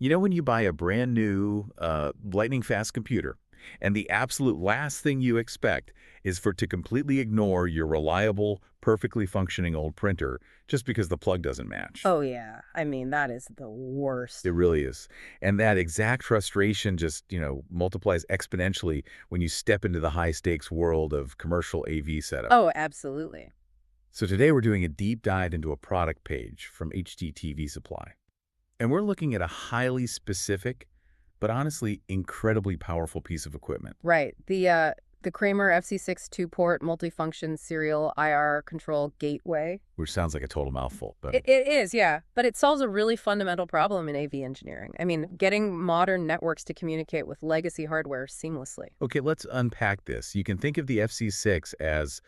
You know when you buy a brand new, lightning-fast computer, and the absolute last thing you expect is for it to completely ignore your reliable, perfectly functioning old printer just because the plug doesn't match. Oh, yeah. I mean, that is the worst. It really is. And that exact frustration just, multiplies exponentially when you step into the high-stakes world of commercial AV setup. Oh, absolutely. So today we're doing a deep dive into a product page from HDTV Supply. And we're looking at a highly specific, but honestly incredibly powerful piece of equipment. Right. The Kramer FC-6 two-port multifunction serial IR control gateway. Which sounds like a total mouthful, but It is, yeah. But it solves a really fundamental problem in AV engineering. I mean, getting modern networks to communicate with legacy hardware seamlessly. okay, let's unpack this. You can think of the FC6 as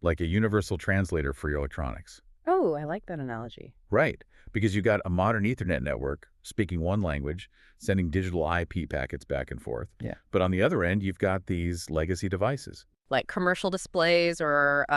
like a universal translator for your electronics. Oh, I like that analogy. Right, because you got a modern Ethernet network speaking one language, sending digital IP packets back and forth. Yeah. But on the other end, you've got these legacy devices. Like commercial displays or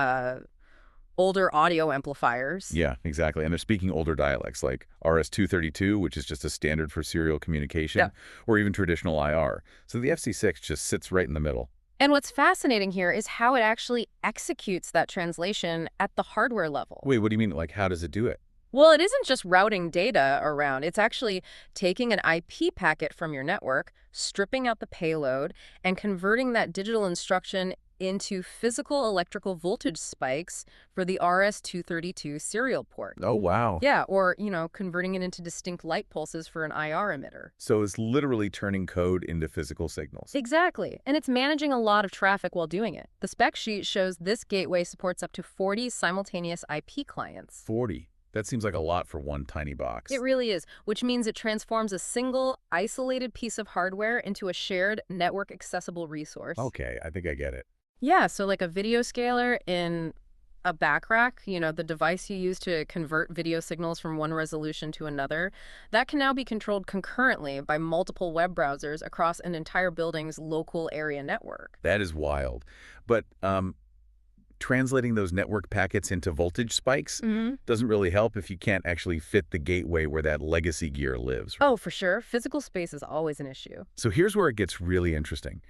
older audio amplifiers. Yeah, exactly. And they're speaking older dialects like RS-232, which is just a standard for serial communication, Yeah. or even traditional IR. So the FC6 just sits right in the middle. And what's fascinating here is how it actually executes that translation at the hardware level. Wait, what do you mean? Like, how does it do it? Well, it isn't just routing data around. It's actually taking an IP packet from your network, stripping out the payload, and converting that digital instruction into physical electrical voltage spikes for the RS-232 serial port. Oh, wow. Yeah, or, converting it into distinct light pulses for an IR emitter. So it's literally turning code into physical signals. Exactly. And it's managing a lot of traffic while doing it. The spec sheet shows this gateway supports up to 40 simultaneous IP clients. 40. That seems like a lot for one tiny box. It really is, which means it transforms a single, isolated piece of hardware into a shared, network-accessible resource. Okay, I think I get it. Yeah, so like a video scaler in a back rack, the device you use to convert video signals from one resolution to another, that can now be controlled concurrently by multiple web browsers across an entire building's local area network. That is wild. But translating those network packets into voltage spikes doesn't really help if you can't actually fit the gateway where that legacy gear lives. Oh, for sure. Physical space is always an issue. So here's where it gets really interesting.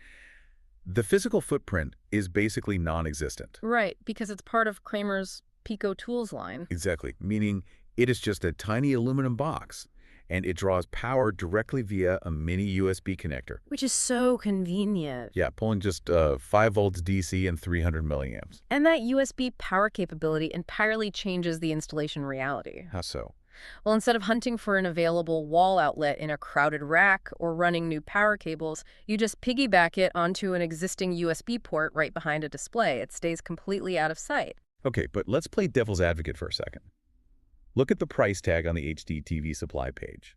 The physical footprint is basically non-existent. Right, because it's part of Kramer's Pico Tools line. Exactly, meaning it is just a tiny aluminum box, and it draws power directly via a mini USB connector. Which is so convenient. Yeah, pulling just 5 volts DC and 300 milliamps. And that USB power capability entirely changes the installation reality. How so? Well, instead of hunting for an available wall outlet in a crowded rack or running new power cables, you just piggyback it onto an existing USB port right behind a display. It stays completely out of sight. Okay, but let's play devil's advocate for a second. Look at the price tag on the HDTV Supply page.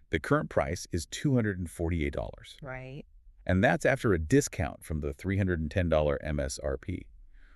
The current price is $248. Right. And that's after a discount from the $310 MSRP.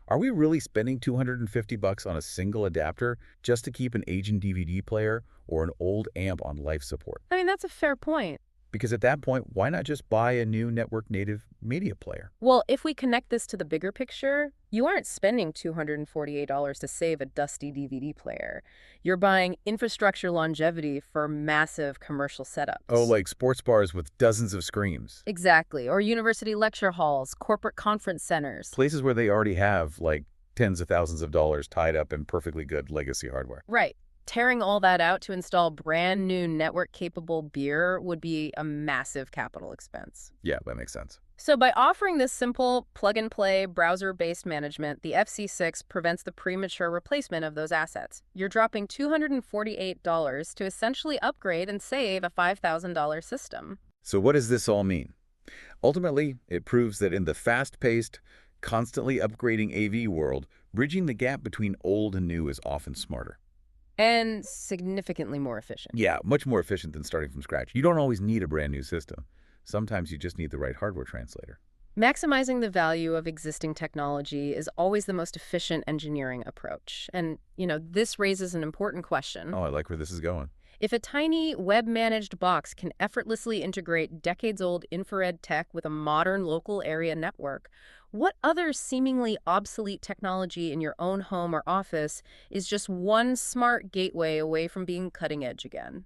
Are we really spending $250 on a single adapter just to keep an aging DVD player or an old amp on life support? I mean, that's a fair point. Because at that point, why not just buy a new network-native media player? Well, if we connect this to the bigger picture, you aren't spending $248 to save a dusty DVD player. You're buying infrastructure longevity for massive commercial setups. Oh, like sports bars with dozens of screens. Exactly. Or university lecture halls, corporate conference centers. Places where they already have, like, tens of thousands of dollars tied up in perfectly good legacy hardware. Right. Tearing all that out to install brand new network-capable gear would be a massive capital expense. Yeah, that makes sense. So by offering this simple plug-and-play browser-based management, the FC6 prevents the premature replacement of those assets. You're dropping $248 to essentially upgrade and save a $5,000 system. So what does this all mean? Ultimately, it proves that in the fast-paced, constantly upgrading AV world, bridging the gap between old and new is often smarter. And significantly more efficient. Yeah, much more efficient than starting from scratch. You don't always need a brand new system. Sometimes you just need the right hardware translator. Maximizing the value of existing technology is always the most efficient engineering approach. And, this raises an important question. Oh, I like where this is going. If a tiny web-managed box can effortlessly integrate decades-old infrared tech with a modern local area network, what other seemingly obsolete technology in your own home or office is just one smart gateway away from being cutting edge again?